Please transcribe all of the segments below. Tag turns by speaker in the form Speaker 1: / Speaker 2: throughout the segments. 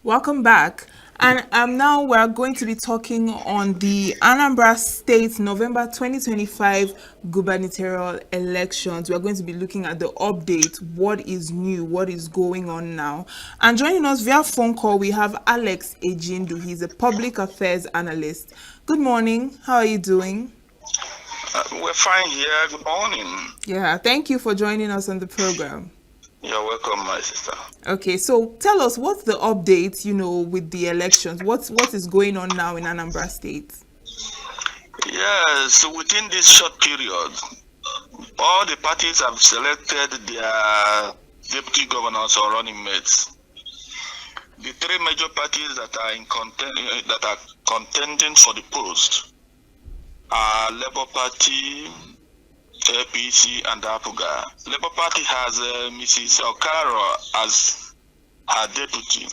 Speaker 1: Welcome back. And now we're going to be talking on the Anambra State November 2025 gubernatorial elections. We're going to be looking at the update, what is new, what is going on now. And joining us via phone call, we have Alex Ejindu. He's a public affairs analyst. Good morning. How are you doing?
Speaker 2: We're fine here. Good morning.
Speaker 1: Yeah, thank you for joining us on the program.
Speaker 2: You're welcome, my sister.
Speaker 1: Okay, so tell us what's the update, with the elections? What is going on now in Anambra State?
Speaker 2: Yes, so within this short period, all the parties have selected their deputy governors or running mates. The three major parties that are contending for the post are Labour Party, APC, and APUGA. Labour Party has Mrs. Okaro as her deputy.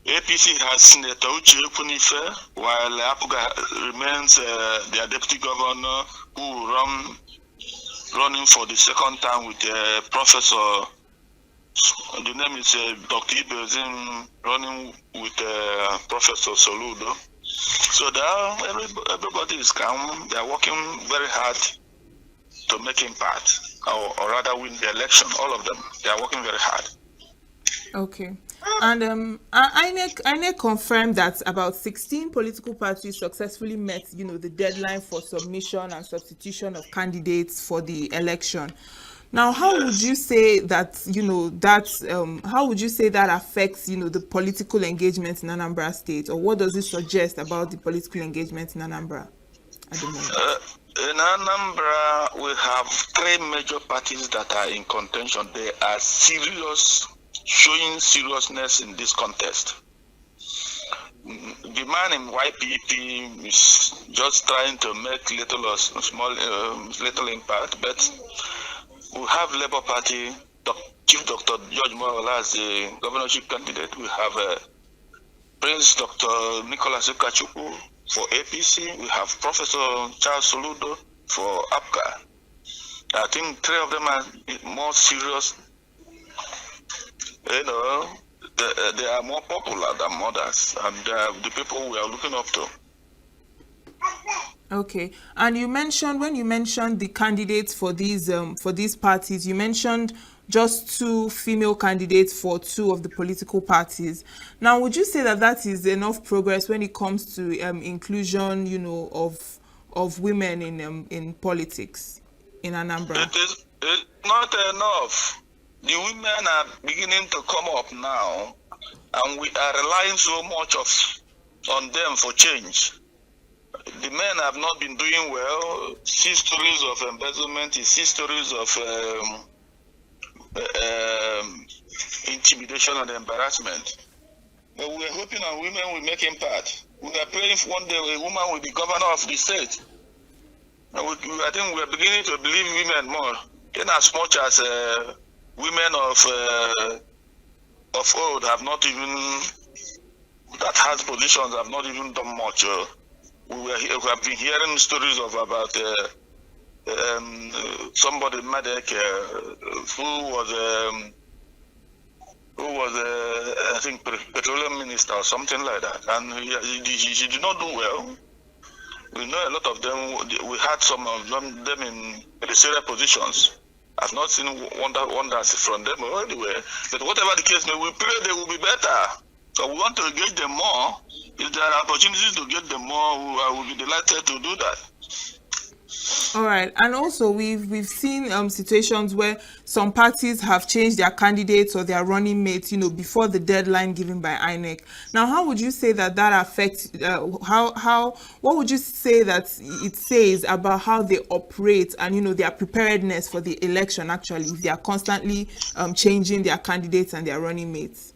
Speaker 2: APC has Senator Uche Ekunife, while APUGA remains their deputy governor, who will running for the second time with Professor. The name is Dr. Ibezim, running with Professor Soludo. So everybody is calm. They are working very hard to make impact, or rather win the election. All of them, they are working very hard.
Speaker 1: Okay. And INEC confirmed that about 16 political parties successfully met, the deadline for submission and substitution of candidates for the election. Now, how would you say that, how would you say that affects, the political engagement in Anambra State, or what does it suggest about the political engagement in Anambra at the moment?
Speaker 2: In Anambra, we have three major parties that are in contention. They are showing seriousness in this contest. The man in YPP is just trying to make little impact, but we have Labour Party, Chief Dr. George Moyola as the governorship candidate. We have Prince Dr. Nicholas Ukachukwu for APC. We have Professor Charles Soludo for APGA. I think three of them are more serious. They are more popular than others, and the people we are looking up to.
Speaker 1: Okay, and when you mentioned the candidates for these parties, you mentioned just two female candidates for two of the political parties. Now, would you say that is enough progress when it comes to inclusion, of women in politics in Anambra?
Speaker 2: It's not enough. The women are beginning to come up now, and we are relying so much on them for change. The men have not been doing well. See stories of embezzlement, see stories of intimidation and embarrassment. But we are hoping that women will make impact. We are praying for one day a woman will be governor of the state. And I think we are beginning to believe women more, in as much as women of old have not even, that has positions, have not even done much. We have been hearing stories about somebody, Madek, who was I think petroleum minister or something like that, and she did not do well. We know a lot of them. We had some of them in ministerial positions. I've not seen wonders from them anyway. But whatever the case may, we pray they will be better. So we want to engage them more. If there are opportunities to get them more, I will be delighted to do that.
Speaker 1: All right, and also we've seen situations where some parties have changed their candidates or their running mates, before the deadline given by INEC. Now, how would you say that affects? What would you say that it says about how they operate and their preparedness for the election? Actually, if they are constantly changing their candidates and their running mates.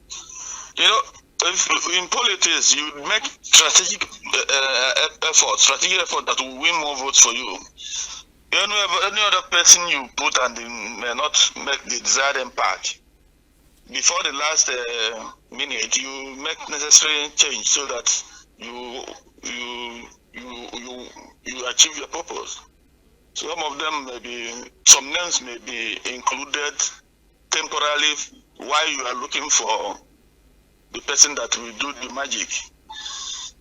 Speaker 2: In politics, you make strategic effort that will win more votes for you. Any other person you put and they may not make the desired impact. Before the last minute, you make necessary change so that you achieve your purpose. Some of them some names may be included temporarily while you are looking for the person that will do the magic.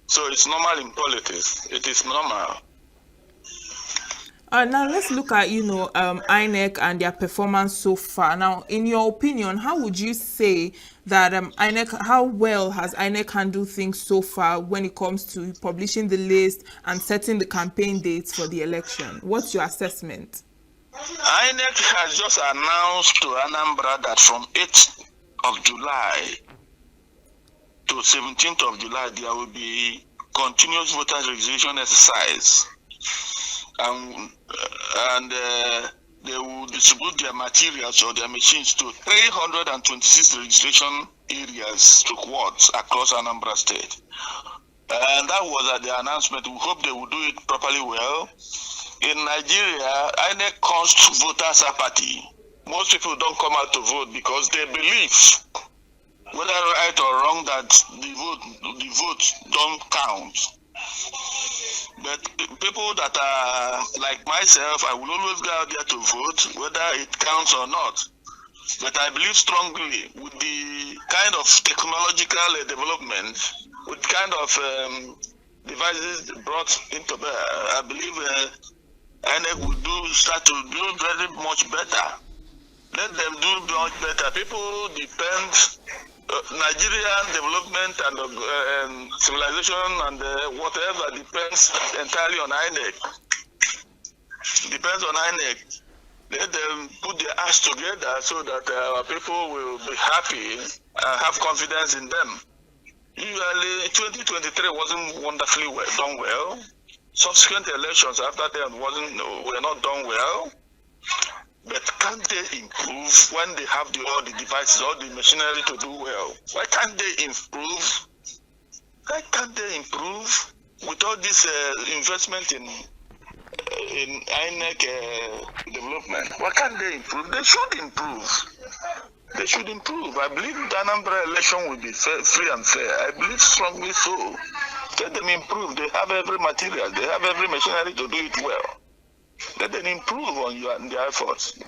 Speaker 2: So it's normal in politics. It is normal.
Speaker 1: Now let's look at INEC and their performance so far. Now, in your opinion, how would you say that INEC, how well has INEC handled things so far when it comes to publishing the list and setting the campaign dates for the election? What's your assessment?
Speaker 2: INEC has just announced to Anambra that from 8th of July to 17th of July, there will be continuous voter registration exercise. And they will distribute their materials or their machines to 326 registration areas to wards across Anambra State. And that was at the announcement. We hope they will do it properly well. In Nigeria, INEC calls voters apathy. Most people don't come out to vote because they believe, whether right or wrong, that the vote don't count. But people that are like myself, I will always go out there to vote, whether it counts or not. But I believe strongly with the kind of technological development, with kind of devices brought into bear, I believe INEC will start to do very much better. Let them do much better. People depend. Nigerian development and civilization and whatever depends entirely on INEC. Depends on INEC. Let them put their acts together so that our people will be happy and have confidence in them. Usually, 2023 wasn't wonderfully done well. Subsequent elections after them were not done well. But can't they improve when they have all the devices, all the machinery to do well? Why can't they improve? Why can't they improve with all this investment in INEC development? Why can't they improve? They should improve. They should improve. I believe the Anambra election will be free and fair. I believe strongly so. Let them improve. They have every material. They have every machinery to do it well. Let them improve on their efforts.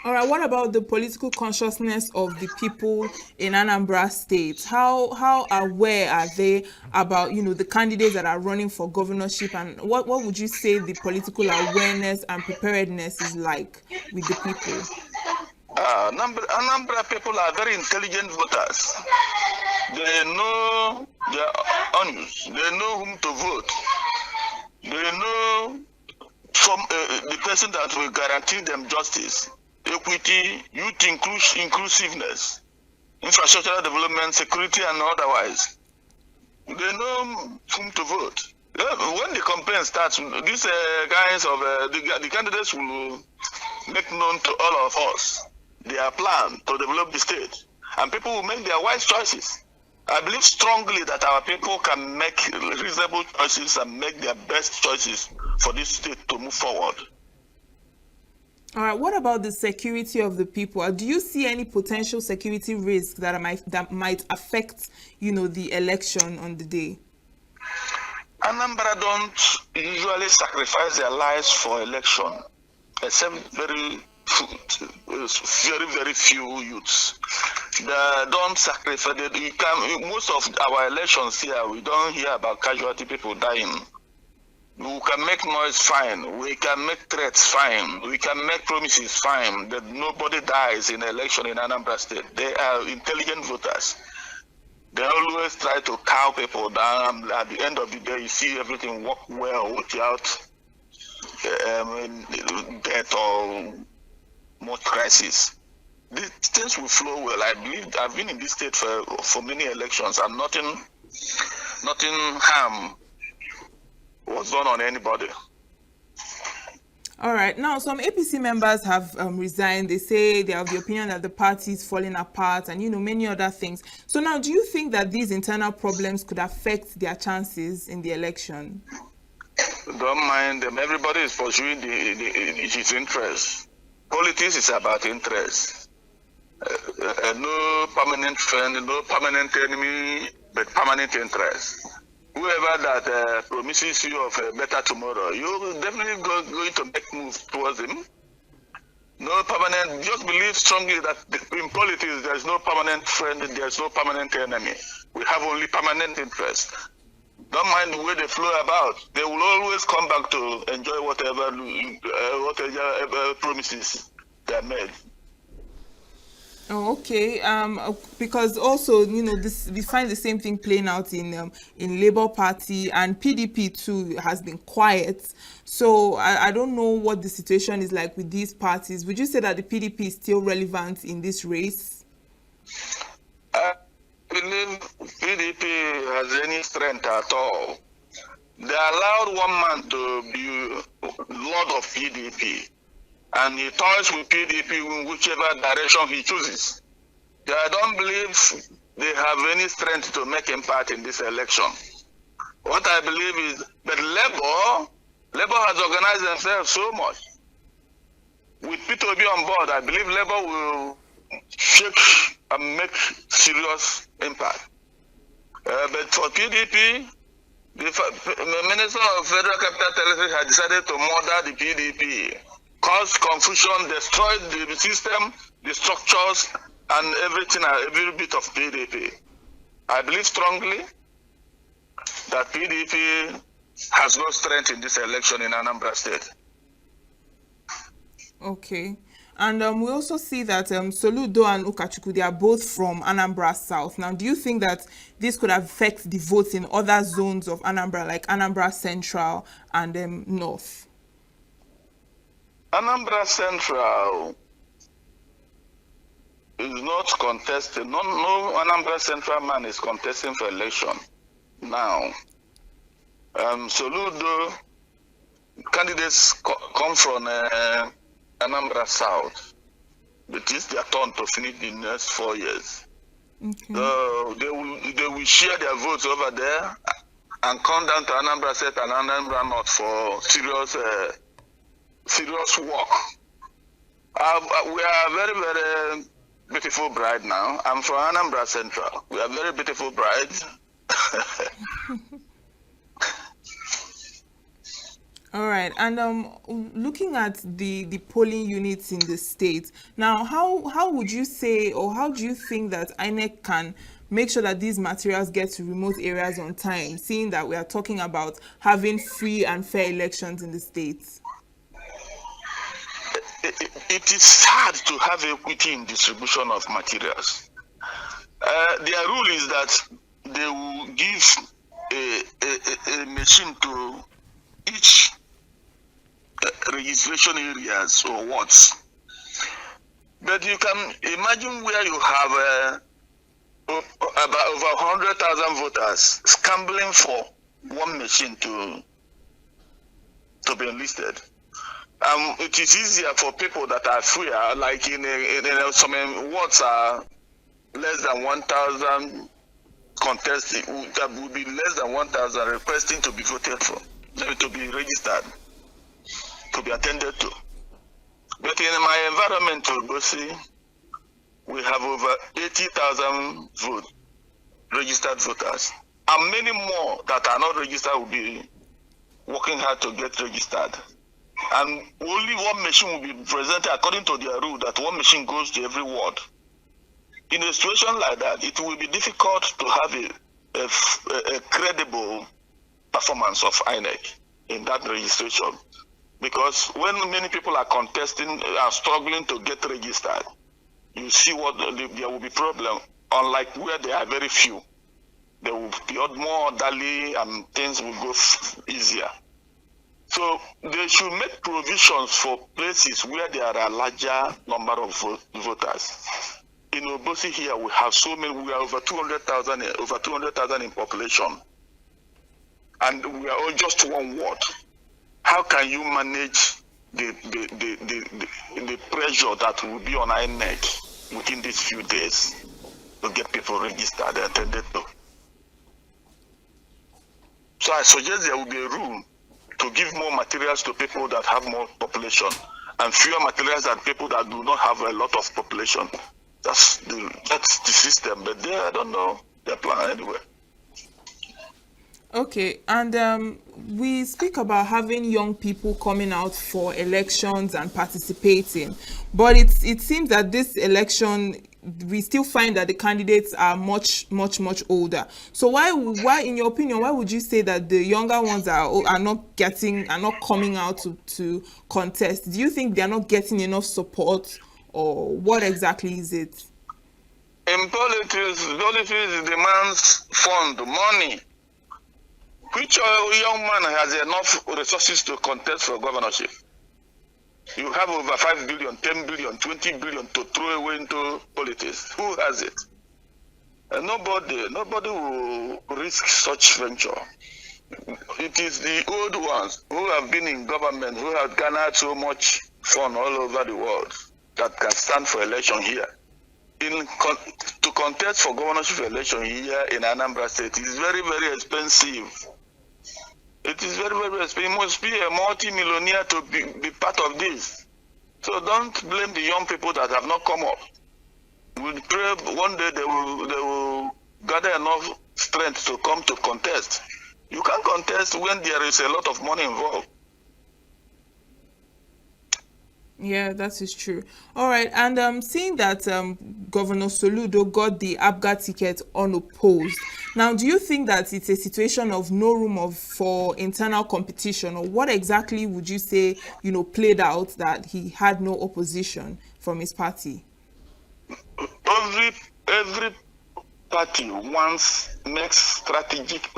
Speaker 1: All right, what about the political consciousness of the people in Anambra State? How aware are they about, the candidates that are running for governorship, and what would you say the political awareness and preparedness is like with the people?
Speaker 2: Anambra people are very intelligent voters. They know their onions. They know whom to vote. They know the person that will guarantee them justice, equity, youth inclusiveness, infrastructural development, security, and otherwise. They know whom to vote. When the campaign starts, these guys of the candidates will make known to all of us their plan to develop the state, and people will make their wise choices. I believe strongly that our people can make reasonable choices and make their best choices for this state to move forward.
Speaker 1: All right. What about the security of the people? Do you see any potential security risks that might affect, the election on the day?
Speaker 2: Anambra don't usually sacrifice their lives for election, except very, very few youths. They don't sacrifice. Most of our elections here, we don't hear about casualty people dying. We can make noise fine. We can make threats fine. We can make promises fine. That nobody dies in an election in Anambra State. They are intelligent voters. They always try to cow people down. At the end of the day, you see everything work well without death or more crisis. These things will flow well. I believe I've been in this state for many elections, and nothing harm was done on anybody.
Speaker 1: All right. Now, some APC members have resigned. They say they have the opinion that the party is falling apart and, many other things. So now, do you think that these internal problems could affect their chances in the election?
Speaker 2: Don't mind them. Everybody is pursuing his interests. Politics is about interest. No permanent friend, no permanent enemy, but permanent interest. Whoever that promises you of a better tomorrow, you're definitely going to make moves towards him. No permanent, just believe strongly that in politics there is no permanent friend, there is no permanent enemy. We have only permanent interest. Don't mind the way they flow about. They will always come back to enjoy whatever promises they made.
Speaker 1: Oh, okay. Because also, this we find the same thing playing out in Labour Party, and PDP too has been quiet. So I don't know what the situation is like with these parties. Would you say that the PDP is still relevant in this race?
Speaker 2: I believe PDP has any strength at all. They allowed one man to be lord of PDP, and he toys with PDP in whichever direction he chooses. I don't believe they have any strength to make impact in this election. What I believe is that Labour has organized themselves so much. With P2B on board, I believe Labour will shake and make serious impact. But for PDP, the Minister of Federal Capital Territory has decided to murder the PDP, cause confusion, destroy the system, the structures, and everything, every bit of PDP. I believe strongly that PDP has no strength in this election in Anambra State.
Speaker 1: Okay. And we also see that Soludo and Ukachukwu, they are both from Anambra South. Now, do you think that this could affect the votes in other zones of Anambra, like Anambra Central and North?
Speaker 2: Anambra Central is not contesting. No Anambra Central man is contesting for election now. Soludo candidates come from Anambra South. It is their turn to finish the next 4 years.
Speaker 1: Okay.
Speaker 2: So they will share their votes over there and come down to Anambra South and Anambra North for serious work. We are very, very beautiful bride now. I'm from Anambra Central. We are very beautiful brides.
Speaker 1: All right, and looking at the polling units in the state now, how would you say, or how do you think that INEC can make sure that these materials get to remote areas on time, seeing that we are talking about having free and fair elections in the state?
Speaker 2: It is hard to have equity in distribution of materials. Their rule is that they will give a machine to each registration areas or wards. But you can imagine where you have about over 100,000 voters scrambling for one machine to be enlisted. It is easier for people that are freer, like in some wards are less than 1,000 contesting, that would be less than 1,000 requesting to be voted for, to be registered, to be attended to. But in my environment, Obosi, we have over 80,000 registered voters, and many more that are not registered will be working hard to get registered. And only one machine will be presented according to their rule, that one machine goes to every ward. In a situation like that, it will be difficult to have a credible performance of INEC in that registration. Because when many people are contesting, are struggling to get registered, you see there will be problem. Unlike where there are very few, there will be more orderly and things will go easier. So they should make provisions for places where there are a larger number of voters. In Obosi here, we have so many. We are over 200,000 in population, and we are all just one ward. How can you manage the pressure that will be on INEC within these few days to get people registered and attended to? So I suggest there will be a rule to give more materials to people that have more population and fewer materials than people that do not have a lot of population. That's the system, but I don't know their plan anyway.
Speaker 1: Okay, and we speak about having young people coming out for elections and participating, but it seems that this election we still find that the candidates are much older. So why in your opinion why would you say that the younger ones are not coming out to contest? Do you think they are not getting enough support, or what exactly is it?
Speaker 2: In politics demands fund, money. Which young man has enough resources to contest for governorship? You have over 5 billion, 10 billion, 20 billion to throw away into politics. Who has it? And nobody will risk such venture. It is the old ones who have been in government, who have garnered so much fund all over the world, that can stand for election here. To contest for governorship election here in Anambra State is very expensive. It is very expensive. You must be a multi-millionaire to be part of this. So don't blame the young people that have not come up. We pray one day they will gather enough strength to come to contest. You can't contest when there is a lot of money involved.
Speaker 1: Yeah, that is true. All right, and seeing that Governor Soludo got the ABGA ticket unopposed, now do you think that it's a situation of no room for internal competition, or what exactly would you say, played out that he had no opposition from his party?
Speaker 2: Every party makes strategic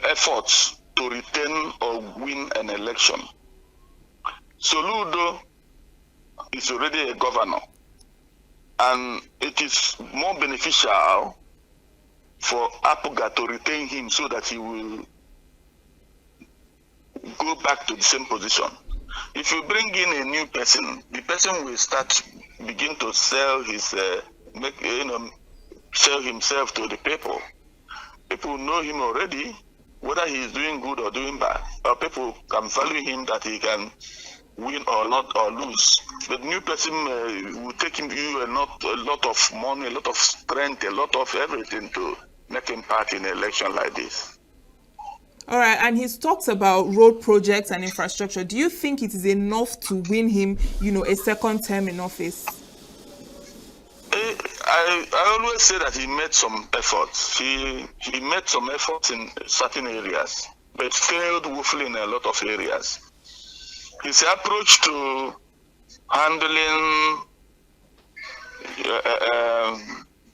Speaker 2: efforts to retain or win an election. Soludo is already a governor, and it is more beneficial for APGA to retain him so that he will go back to the same position. If you bring in a new person, the person will begin to sell sell himself to the people. People know him already, whether he is doing good or doing bad, or people can value him that he can win or not or lose. The new person will take you a lot of money, a lot of strength, a lot of everything to make him part in an election like this.
Speaker 1: All right, and he's talked about road projects and infrastructure. Do you think it is enough to win him, a second term in office?
Speaker 2: I always say that he made some efforts. He made some efforts in certain areas, but failed woefully in a lot of areas. His approach to handling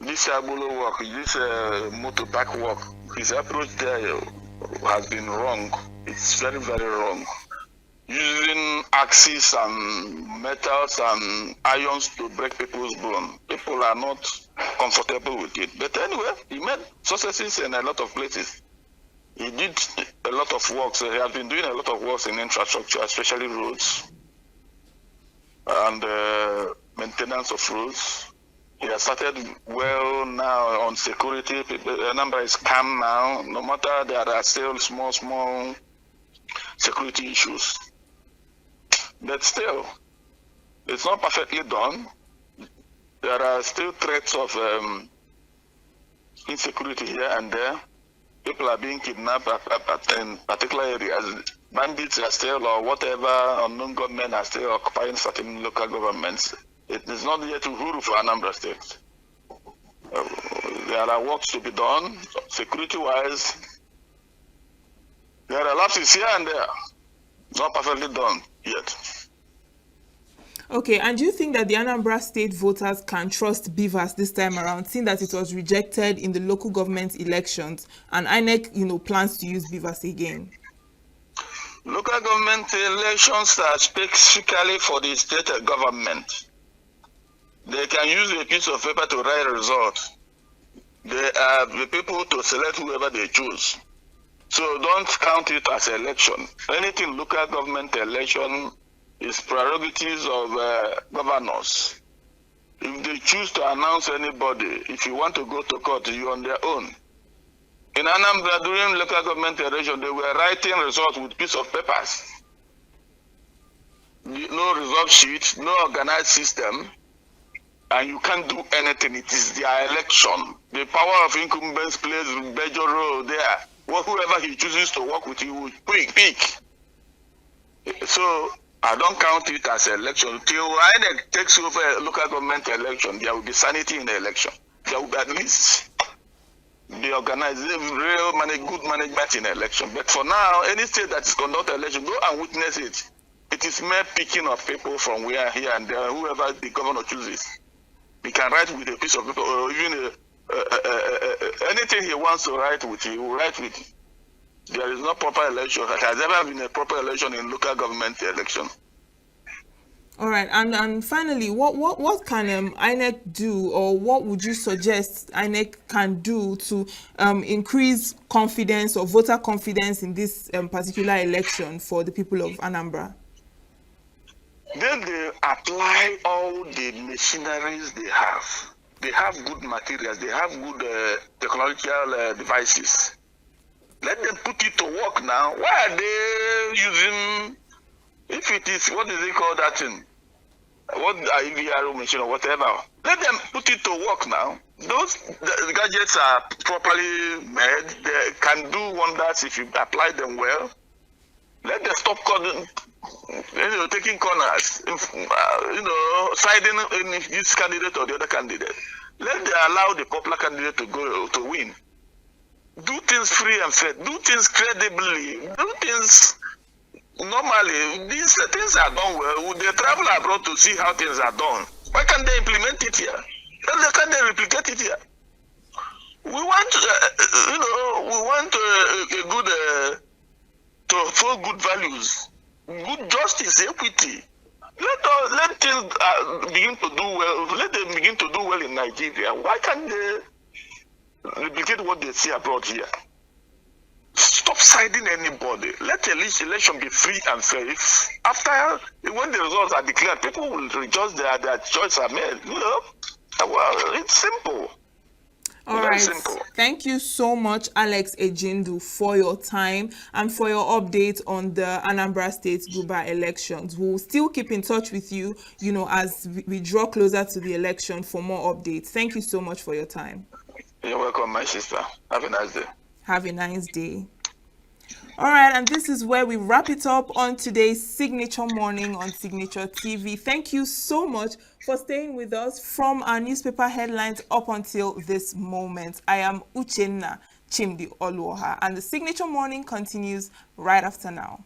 Speaker 2: this Abulo work, this motorbike work, his approach there has been wrong. It's very wrong. Using axes and metals and irons to break people's bone. People are not comfortable with it. But anyway, he made successes in a lot of places. He did a lot of work. So he has been doing a lot of work in infrastructure, especially roads and maintenance of roads. He has started well now on security. The number is calm now. No matter there are still small security issues. But still, it's not perfectly done. There are still threats of insecurity here and there. People are being kidnapped in particular areas. Bandits are still, or whatever, unknown government are still occupying certain local governments. It is not yet Uhuru for Anambra State. There are works to be done, security-wise. There are lapses here and there. It's not perfectly done yet.
Speaker 1: Okay, and do you think that the Anambra State voters can trust BVAS this time around, seeing that it was rejected in the local government elections, and INEC, plans to use BVAS again?
Speaker 2: Local government elections are specifically for the state government. They can use a piece of paper to write a result. They are the people to select whoever they choose. So don't count it as an election. Anything local government election is prerogatives of governors. If they choose to announce anybody, if you want to go to court, you're on their own. In Anambra, during local government election, they were writing results with piece of papers. No result sheet, no organized system. and you can't do anything. It is their election. The power of incumbents plays a major role there. Well, whoever he chooses to work with, he will pick. So I don't count it as an election. Till INEC takes over a local government election, there will be sanity in the election. There will be at least be organized, real good management in the election. But for now, any state that is conducting election, go and witness it. It is mere picking of people from where, here and there, whoever the governor chooses. He can write with a piece of paper, or even anything he wants to write with, he will write with. There is no proper election. There has never been a proper election in local government election.
Speaker 1: All right, and finally, what can INEC do, or what would you suggest INEC can do to increase confidence or voter confidence in this particular election for the people of Anambra?
Speaker 2: Then they apply all the machineries they have. They have good materials. They have good technological devices. Let them put it to work now. Why are they using, if it is, what is it called that thing? What IVR machine or whatever? Let them put it to work now. The gadgets are properly made. They can do wonders if you apply them well. Let them stop taking corners, siding in this candidate or the other candidate. Let them allow the popular candidate to win. Do things free and fair. Do things credibly. Do things normally. These things are done well. They travel abroad to see how things are done. Why can't they implement it here? Why can't they replicate it here? We want, a good, to follow good values, good justice, equity. Let things begin to do well. Let them begin to do well in Nigeria. Why can't they replicate what they see abroad here? Stop siding anybody. Let the election be free and fair. If when the results are declared, people will rejoice their choice are made. Well, it's simple.
Speaker 1: All right. Simple. Thank you so much, Alex Ejindu, for your time and for your update on the Anambra State Guber elections. We'll still keep in touch with you, as we draw closer to the election for more updates. Thank you so much for your time.
Speaker 2: You're welcome, my sister. Have a nice day.
Speaker 1: Have a nice day. All right, and this is where we wrap it up on today's Signature Morning on Signature TV. Thank you so much for staying with us from our newspaper headlines up until this moment. I am Uchenna Chimdi Oluoha, and the Signature Morning continues right after now.